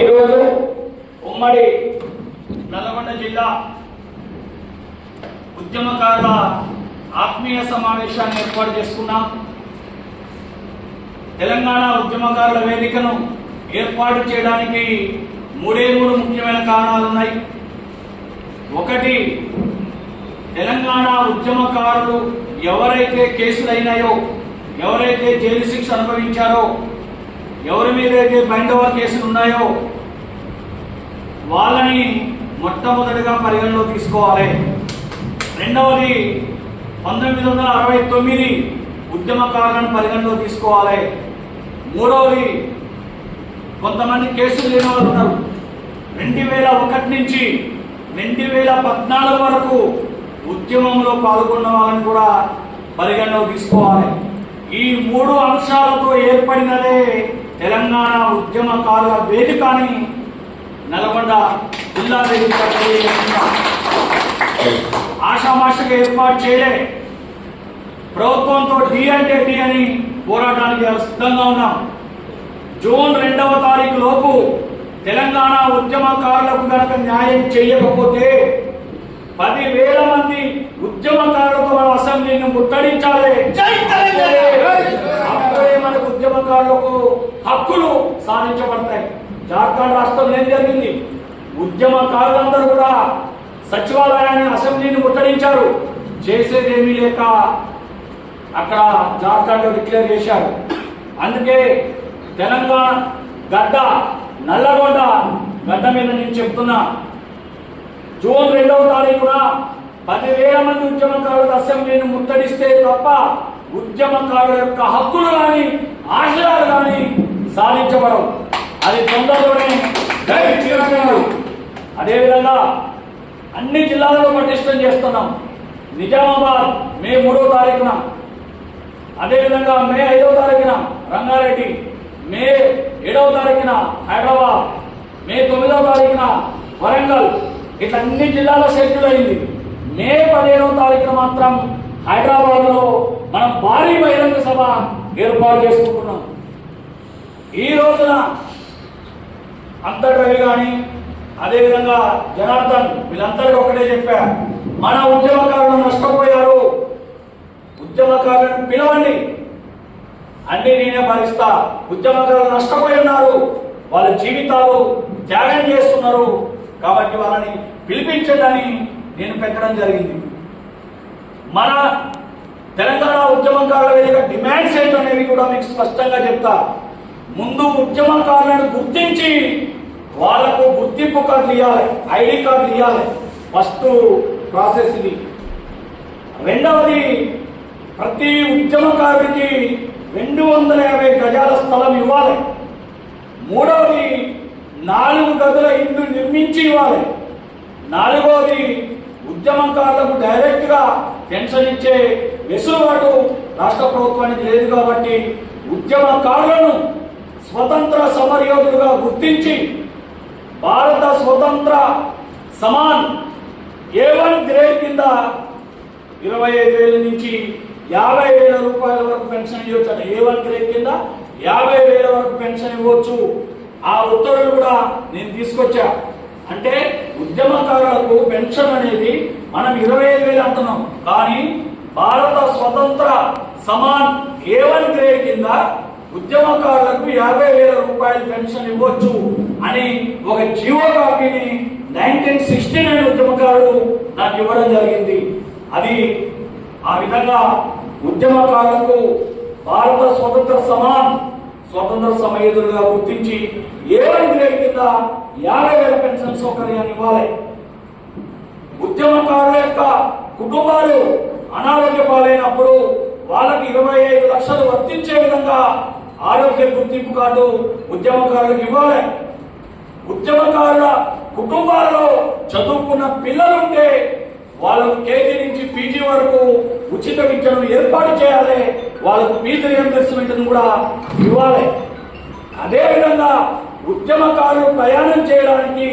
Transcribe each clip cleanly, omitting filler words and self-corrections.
ఈరోజు ఉమ్మడి నల్గొండ జిల్లా ఉద్యమకారుల ఆత్మీయ సమావేశాన్ని ఏర్పాటు చేసుకున్నాం. తెలంగాణ ఉద్యమకారుల వేదికను ఏర్పాటు చేయడానికి మూడు ముఖ్యమైన కారణాలు ఉన్నాయి. ఒకటి, తెలంగాణ ఉద్యమకారులు ఎవరైతే కేసులైనాయో, ఎవరైతే జైలు శిక్ష అనుభవించారో, ఎవరి మీదైతే బైండ్ ఓవర్ కేసులు ఉన్నాయో వాళ్ళని మొట్టమొదటిగా పరిగణలో తీసుకోవాలి. రెండవది, 1969 ఉద్యమకారులను పరిగణలో తీసుకోవాలి. మూడవది, కొంతమంది కేసులు లేని వాళ్ళు ఉన్నారు. 2001 నుంచి 2014 వరకు ఉద్యమంలో పాల్గొన్న వాళ్ళని కూడా పరిగణలో తీసుకోవాలి. ఈ మూడు అంశాలతో ఏర్పడినదే తెలంగాణ ఉద్యమకారుల వేదిక అని నల్గొండ జిల్లా వేదిక ఆషామాషగా ఏర్పాటు చేయలే. ప్రభుత్వంతో డి అంటే డి అని పోరాటానికి సిద్ధంగా ఉన్నాం. జూన్ 2వ తారీఖు లోపు తెలంగాణ ఉద్యమకారులకు గనక న్యాయం చేయకపోతే 10,000 మంది ఉద్యమకారులతో మన అసెంబ్లీని ముట్టడించాలి. అప్పుడే మనకు ఉద్యమకారులకు హక్కులు సాధించబడతాయి. జార్ఖండ్ రాష్ట్రంలో ఏం జరిగింది? ఉద్యమకారులందరూ కూడా సచివాలయాన్ని, అసెంబ్లీని ముట్టడించారు. చేసేదేమీ లేక అక్కడ జార్ఖండ్లో డిక్లేర్ చేశారు. అందుకే తెలంగాణ గడ్డ, నల్లగొండ గడ్డ మీద నేను చెప్తున్నా, జూన్ 2వ తారీఖున 10,000 మంది ఉద్యమకారుల అసెంబ్లీని ముట్టడిస్తే తప్ప ఉద్యమకారుల యొక్క హక్కులు కానీ, ఆశయాలు కానీ సాధించబడవు. అది తొందరలోనే తీరుతున్నారు. అదేవిధంగా అన్ని జిల్లాలలో పటిష్టం చేస్తున్నాం. నిజామాబాద్ మే 3వ తారీఖున, అదేవిధంగా మే 5వ తారీఖున రంగారెడ్డి, మే 7వ తారీఖున హైదరాబాద్, మే 9వ తారీఖున వరంగల్, ఇట్లా అన్ని జిల్లాల షెడ్యూల్ అయింది. మే 15వ తారీఖున మాత్రం హైదరాబాద్ లో మనం భారీ బహిరంగ సభ ఏర్పాటు చేసుకుంటున్నాం. ఈ రోజున అంతర్రవి కానీ, అదేవిధంగా జనార్దన్, వీళ్ళందరికీ ఒకటే చెప్పా, మన ఉద్యమకారులు నష్టపోయారు, ఉద్యమకారులను పిలవండి, అన్ని నేనే భరిస్తా. ఉద్యమకారులు నష్టపోయి ఉన్నారు, వాళ్ళ జీవితాలు త్యాగం చేస్తున్నారు, కాబట్టి వాళ్ళని పిలిపించదని నేను పెట్టడం జరిగింది. మన తెలంగాణ ఉద్యమకారుల వేదిక డిమాండ్స్ ఏంటనేవి కూడా మీకు స్పష్టంగా చెప్తా. ముందు ఉద్యమకారులను గుర్తించి వాళ్లకు గుర్తింపు కార్డులు ఇవ్వాలి, ఐడి కార్డులు ఇవ్వాలి. ఫస్ట్ ప్రాసెస్ ఇది. రెండవది, ప్రతి ఉద్యమకారుడికి 250 గజాల స్థలం ఇవ్వాలి. మూడవది, 4 గదుల ఇల్లు నిర్మించి ఇవ్వాలి. నాలుగవది, ఉద్యమకారులకు డైరెక్ట్ గా పెన్షన్ ఇచ్చే వెసులుబాటు రాష్ట్ర ప్రభుత్వానికి లేదు కాబట్టి ఉద్యమకారులను స్వతంత్ర సమరయోధులుగా గుర్తించి భారత స్వతంత్ర సమాన్ A1 గ్రేడ్ కింద 25,000 నుంచి 50,000 రూపాయల వరకు పెన్షన్ ఇవ్వచ్చు. A1 గ్రేడ్ కింద 50,000 వరకు పెన్షన్ ఇవ్వచ్చు. ఆ ఉత్తర్వులు కూడా నేను తీసుకొచ్చా. అంటే ఉద్యమకారులకు పెన్షన్ అనేది మనం 25,000 అంటున్నాం, కానీ భారత స్వతంత్ర సమాన్ A1 గ్రేడ్ కింద ఉద్యమకారులకు 50,000 రూపాయల పెన్షన్ ఇవ్వచ్చు అని ఒక జీవో కాపీని 1969 ఉద్యమకారుడు నాకు ఇవ్వడం జరిగింది. అది ఆ విధంగా ఉద్యమకారులకు భారత స్వతంత్ర సమాన్ స్వతంత్ర సమయోధులుగా గుర్తించి A1 గ్రేడ్ కింద 50,000 పెన్షన్ సౌకర్యాన్ని ఇవ్వాలి. ఉద్యమకారుల యొక్క కుటుంబాలు అనారోగ్య పాలైనప్పుడు వాళ్ళకి 25 లక్షలు వర్తించే విధంగా ఆరోగ్య గుర్తింపు కార్డు ఉద్యమకారులకు ఇవ్వాలి. ఉద్యమకారుల కుటుంబాలలో చదువుకున్న పిల్లలుంటే వాళ్ళకు కేజీ నుంచి పీజీ వరకు ఉచిత విద్యను ఏర్పాటు చేయాలి. వాళ్ళకు ఫీజు రియంబర్స్మెంట్ కూడా ఇవ్వాలి. అదేవిధంగా ఉద్యమకారులు ప్రయాణం చేయడానికి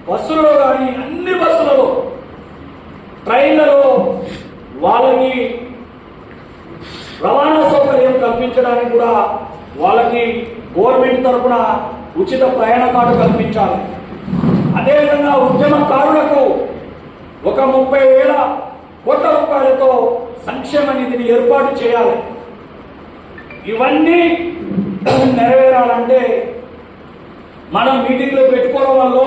బస్సులలో కానీ, అన్ని బస్సులలో, ట్రైన్లలో వాళ్ళకి రవాణా సౌకర్యం కల్పించడానికి కూడా వాళ్ళకి గవర్నమెంట్ తరఫున ఉచిత ప్రయాణ కార్డు కల్పించాలి. అదేవిధంగా ఉద్యమకారులకు ఒక 30,000 కోట్ల రూపాయలతో సంక్షేమ నిధిని ఏర్పాటు చేయాలి. ఇవన్నీ నెరవేరాలంటే మనం మీటింగ్లు పెట్టుకోవడం వల్ల,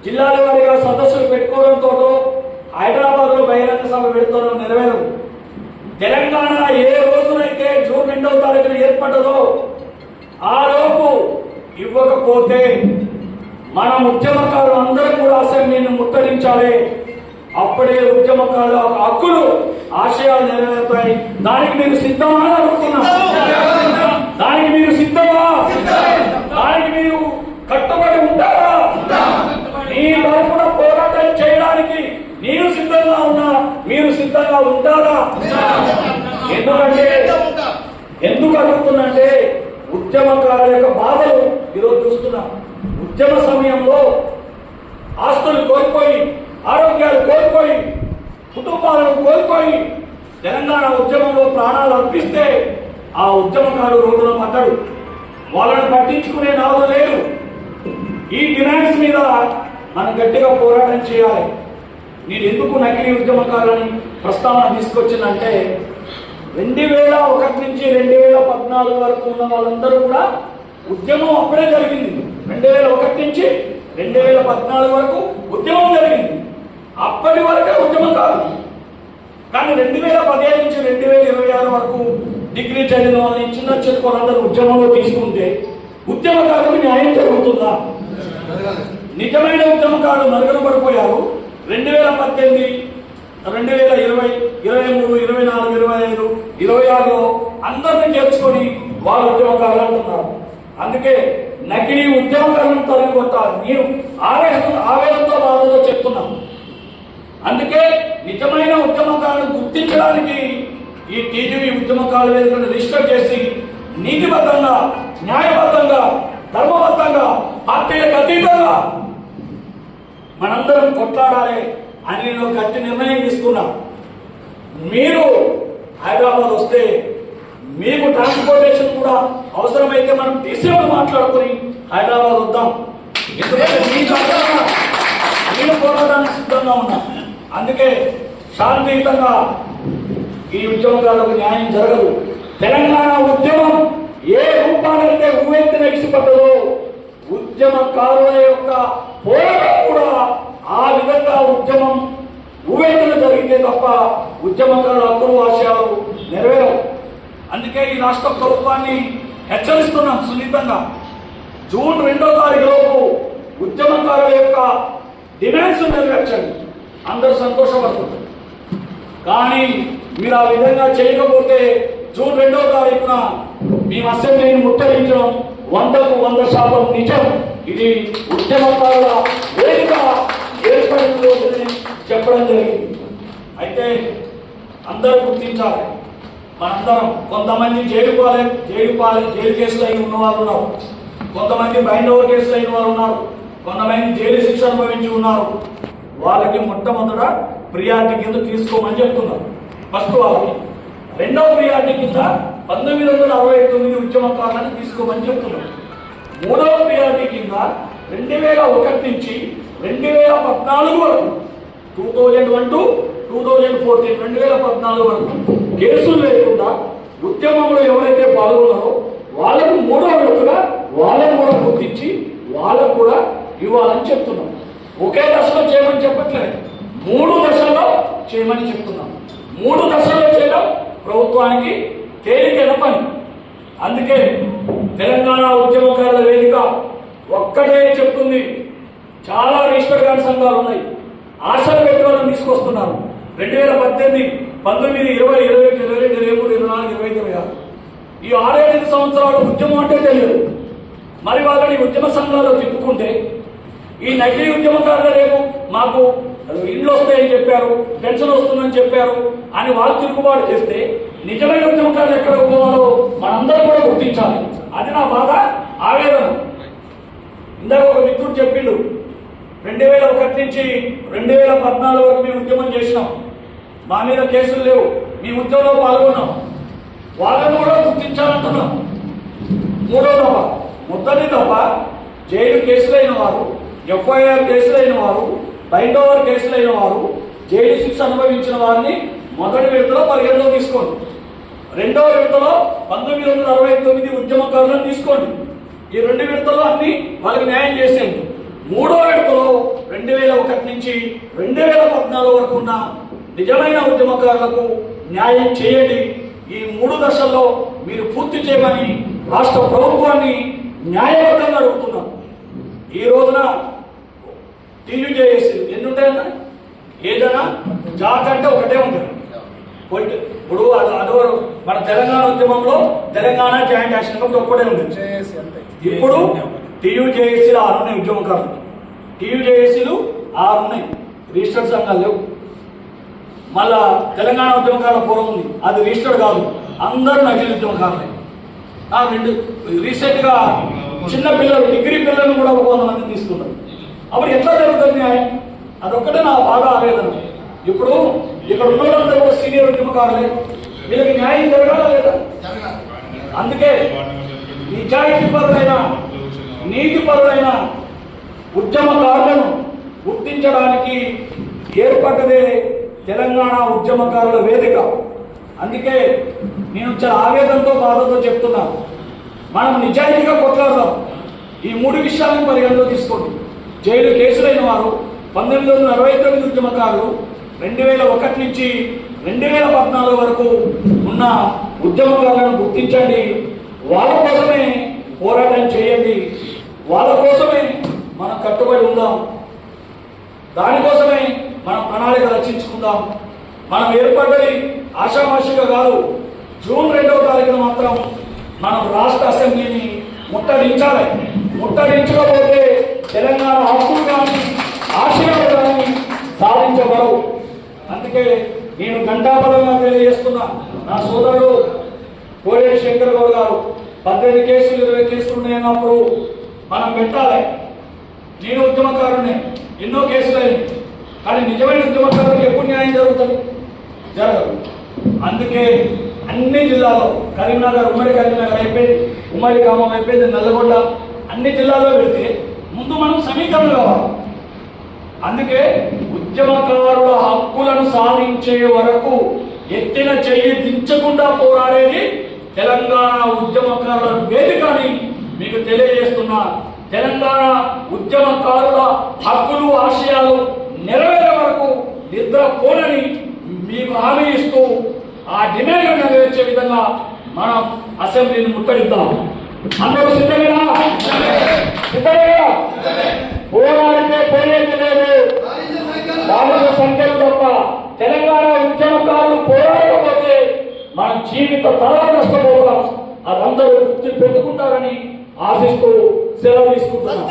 జిల్లాల వారీగా సదస్సులు పెట్టుకోవడంతో, హైదరాబాద్లో బహిరంగ సభ పెడుతూ నెరవేరదు. తెలంగాణ ఏ రోజునైతే జూన్ 2వ తారీఖున ఏర్పడ్డదో ఆ లోపు ఇవ్వకపోతే మన ఉద్యమకారులు అందరూ కూడా అసెంబ్లీని ముట్టడించాలి. అప్పుడే ఉద్యమకారుల హక్కులు, ఆశయాలు నెరవేరుతాయి. దానికి మీరు సిద్ధమా అనుకున్నా? దానికి మీరు సిద్ధమా? దానికి మీరు కట్టుబడి ఉంటారా? మీ తరఫున పోరాటం చేయడానికి నేను సిద్ధంగా ఉన్నా, మీరు సిద్ధంగా ఉంటారా? ఎందుకు అడుగుతున్నంటే ఉద్యమకారుల యొక్క బాధలు ఈరోజు చూస్తున్నాం. ఉద్యమ సమయంలో ఆస్తులు కోల్పోయి, ఆరోగ్యాలు కోల్పోయి, కుటుంబాలను కోల్పోయి తెలంగాణ ఉద్యమంలో ప్రాణాలు అర్పిస్తే ఆ ఉద్యమకారుడు రోడ్డులో పడ్డాడు. వాళ్ళని పట్టించుకునే నాదు లేదు. ఈ డిమాండ్స్ మీద మనం గట్టిగా పోరాటం చేయాలి. నేను ఎందుకు నకిలీ ఉద్యమకారులని ప్రస్తావన తీసుకొచ్చిందంటే 2001 నుంచి 2014 వరకు ఉన్న వాళ్ళందరూ కూడా ఉద్యమం అప్పుడే జరిగింది. 2001 నుంచి 2014 వరకు ఉద్యమం జరిగింది. అప్పటి వరకే ఉద్యమకారులు. కానీ 2015 నుంచి 2026 వరకు డిగ్రీ చదివిన వాళ్ళని చిన్న చిరుకోలందరూ ఉద్యమంలో తీసుకుంటే ఉద్యమకారులకు న్యాయం జరుగుతుందా? నిజమైన ఉద్యమకారులు మరుగున పడిపోయారు. 2018, 2020, 23, 24, 25, 26లో అందరినీ చేర్చుకొని వాళ్ళు ఉద్యమకారులు అంటున్నారు. అందుకే నకిలీ ఉద్యమకారులను తరిగి కొట్టాలి. నేను ఆవేదనతో బాధతో చెప్తున్నాను. అందుకే నిజమైన ఉద్యమకారులను గుర్తించడానికి ఈ టీజీవీ ఉద్యమకారుల వేదికను రిజిస్టర్ చేసి నీతిబద్ధంగా, న్యాయబద్ధంగా, ధర్మబద్ధంగా, పార్టీలకు అతీతంగా మనందరం కొట్లాడాలి అని నేను గట్టి నిర్ణయం తీసుకున్నా. మీరు హైదరాబాద్ వస్తే మీకు ట్రాన్స్పోర్టేషన్ కూడా అవసరమైతే మనం టీసీలో మాట్లాడుకుని హైదరాబాద్ వద్దాం. ఎందుకంటే నేను పోరాటానికి సిద్ధంగా ఉన్నా. అందుకే శాంతియుతంగా ఈ ఉద్యమకారులకు న్యాయం జరగదు. తెలంగాణ ఉద్యమం ఏ రూపానైతే ఉవ్వెత్తున ఎగిసిపడ్డదో ఉద్యమకారుల యొక్క పోరాటం కూడా ఆ విధంగా ఉద్యమం ఉవ్వెత్తున జరిగితే తప్ప ఉద్యమకారుల హక్కులు, ఆశయాలు నెరవేరవు. అందుకే ఈ రాష్ట్ర ప్రభుత్వాన్ని హెచ్చరిస్తున్నాం సున్నితంగా. జూన్ 2వ తారీఖులోపు ఉద్యమకారుల యొక్క డిమాండ్స్ నెరవేర్చండి. అందరూ సంతోషపడుతుంది. కానీ మీరు ఆ విధంగా చేయకపోతే జూన్ 2వ తారీఖున మేము అసెంబ్లీని ముట్టడించడం 100కు 100% నిజం. ఇది ఉద్యమకారుల వేదిక ఏర్పడిన రోజుని చెప్పడం జరిగింది. అయితే అందరూ గుర్తించాలి. మనందరం కొంతమంది జైలు కేసులు అయిన ఉన్నవారు ఉన్నారు, కొంతమంది బైండ్ ఓవర్ కేసులు అయిన వారు ఉన్నారు, కొంతమంది జైలు శిక్ష అనుభవించి ఉన్నారు. వాళ్ళకి మొట్టమొదట ప్రియారిటీ కింద తీసుకోమని చెప్తున్నారు. ఫస్ట్ వాళ్ళకి. రెండవ ప్రియారిటీ కింద 1969 ఉద్యమకారులను తీసుకోమని చెప్తున్నారు. మూడవ ప్రియారిటీ కింద 2001 నుంచి 2014 వరకు 2001 to 2014 2014 వరకు కేసులు లేకుండా ఉద్యమంలో ఎవరైతే పాల్గొన్నారో వాళ్ళకు మూడో విడతగా వాళ్ళని కూడా గుర్తించి వాళ్ళకు కూడా ఇవ్వాలని చెప్తున్నాం. ఒకే దశలో చేయమని చెప్పట్లేదు, 3 దశల్లో చేయమని చెప్తున్నాం. 3 దశల్లో చేయడం ప్రభుత్వానికి తేలికైన పని. అందుకే తెలంగాణ ఉద్యమకారుల వేదిక ఒక్కటే చెప్తుంది. చాలా రిజిస్టర్ కాని సంఘాలు ఉన్నాయి, ఆశలు పెట్టుకోవాలని తీసుకొస్తున్నారు. 2018, 19, 20, 21, 22, 23, 24, 25, 26 ఈ 6-7 సంవత్సరాలు ఉద్యమం అంటే తెలియదు. మరి వాళ్ళని ఉద్యమ సంఘాలు తిప్పుకుంటే ఈ నకిలీ ఉద్యమకారులు రేపు మాకు ఇళ్ళు వస్తాయని చెప్పారు, పెన్షన్ వస్తుందని చెప్పారు అని వాళ్ళు తిరుగుబాటు చేస్తే నిజమైన ఉద్యమకారులు ఎక్కడ పోవాలో మనందరం కూడా గుర్తించాలి. అది నా బాధ, ఆవేదన. ఇందాక ఒక మిత్రుడు చెప్పిండు 2001 నుంచి 2014 వరకు మేము ఉద్యమం చేసినాం, మా మీద కేసులు లేవు, మేము ఉద్యమంలో పాల్గొన్నాం. వాళ్ళను కూడా గుర్తించాలంటున్నాం. మొత్తని తప్ప జైలు కేసులైన వారు, ఎఫ్ఐఆర్ కేసులైన వారు, బైండ్ ఓవర్ కేసులైన వారు, జైలు శిక్ష అనుభవించిన వారిని మొదటి విడతలో 15లో తీసుకోండి. రెండవ విడతలో 1969 ఉద్యమకారులను తీసుకోండి. ఈ 2 విడతల్లో అన్ని వాళ్ళకి న్యాయం చేసేయండి. మూడో విడతలో 2001 నుంచి 2014 వరకు ఉన్న నిజమైన ఉద్యమకారులకు న్యాయం చేయండి. ఈ 3 దశల్లో మీరు పూర్తి చేయమని రాష్ట్ర ప్రభుత్వాన్ని న్యాయబద్ధంగా అడుగుతున్నాం. ఈ రోజున టీయూజేఏసీ ఎన్ని ఉంటాయన్నా? ఏదైనా జాక్ అంటే ఒకటే ఉంటుంది. ఇప్పుడు అదో మన తెలంగాణ ఉద్యమంలో తెలంగాణ జాయింట్ యాక్షన్ కమిటీ ఒక్కటే ఉంటుంది. ఇప్పుడు టీయూజేఏసీలు 6 ఉన్నాయి ఉద్యమకారులు. టీయూజేఏసీలు 6 ఉన్నాయి, రిజిస్టర్డ్ సంఘాలు లేవు. మళ్ళా తెలంగాణ ఉద్యమకారుల ఫోరం ఉంది, అది రిజిస్టర్డ్ కాదు, అందరూ నకిలీ ఉద్యమకారులే. రీసెంట్ గా చిన్న పిల్లలు, డిగ్రీ పిల్లలను కూడా 100 మందిని తీసుకున్నారు. అప్పుడు ఎట్లా జరుగుతుంది న్యాయం? అదొక్కటే నా బాగా ఆవేదన. ఇప్పుడు ఇక్కడ ఉన్న వాళ్ళంతా కూడా సీనియర్ ఉద్యమకారులే, వీళ్ళకి న్యాయం జరగాలా లేదా? అందుకే నిజాయితీపరులైన, నీతిపరులైన ఉద్యమకారులను గుర్తించడానికి ఏర్పడ్డదే తెలంగాణ ఉద్యమకారుల వేదిక. అందుకే నేను చాలా ఆవేదనతో, బాధతో చెప్తున్నాను, మనం నిజాయితీగా కొట్లాడదాం. ఈ 3 విషయాలను పరిగణలో తీసుకోండి. జైలు కేసులైన వారు 1969 ఉద్యమకారులు, 2001 నుంచి 2014 వరకు ఉన్న ఉద్యమకారులను గుర్తించండి. వాళ్ళ కోసమే పోరాటం చేయండి. వాళ్ళ కోసమే మనం కట్టుబడి ఉందాం. దానికోసమే మనం ప్రణాళిక రచించుకుందాం. మనం ఏర్పడ్డది ఆషామాషిగా కాదు. జూన్ 2వ తారీఖున మాత్రం మనం రాష్ట్ర అసెంబ్లీని ముట్టడించాలి. ముట్టడించకపోతే తెలంగాణ హక్కులు కానీ ఆశయాలు కానీ సాధించబడవు. అందుకే నేను ఘంటాపరంగా తెలియజేస్తున్నా, నా సోదరుడు కోడేటి శంకర్ గౌడ్ గారు 18 కేసులు 20 కేసులు ఉన్నాయన్నప్పుడు మనం పెట్టాలి. నేను ఉద్యమకారుడిని, ఎన్నో కేసులైన, కానీ నిజమైన ఉద్యమకారులకు ఎప్పుడు న్యాయం జరుగుతుంది? జరగదు. అందుకే అన్ని జిల్లాలో, కరీంనగర్, ఉమ్మడి కరీంనగర్ అయిపోయింది, ఉమ్మడి ఖమ్మం అయిపోయింది, నల్లగొండ, అన్ని జిల్లాల్లో పెడితే ముందు మనం సమీకరణ కావాలి. అందుకే ఉద్యమకారుల హక్కులను సాధించే వరకు ఎత్తిన చెయ్యి దించకుండా పోరాడేది తెలంగాణ ఉద్యమకారుల వేదిక అని మీకు తెలియజేస్తున్నా. తెలంగాణ ఉద్యమకారుల హక్కులు, ఆశయాలు నెరవేరే వరకు నిద్రపోనని మీకు హామీ ఇస్తూ ఆ డిమాండ్ నెరవేర్చే విధంగా మనం అసెంబ్లీని ముట్టడిద్దాం. అందరూ సిద్ధమేనా? సిద్ధమేనా? పోరాడితే పోయేది లేదు, బాధిత సంఖ్యలు తప్ప. తెలంగాణ ఉద్యమకారులు పోరాడకపోతే మన జీవిత తరాలు నష్టపోతాం. అదందరూ గుర్తు పెట్టుకుంటారని ఆశిస్తూ సెలవు తీసుకుంటున్నాం.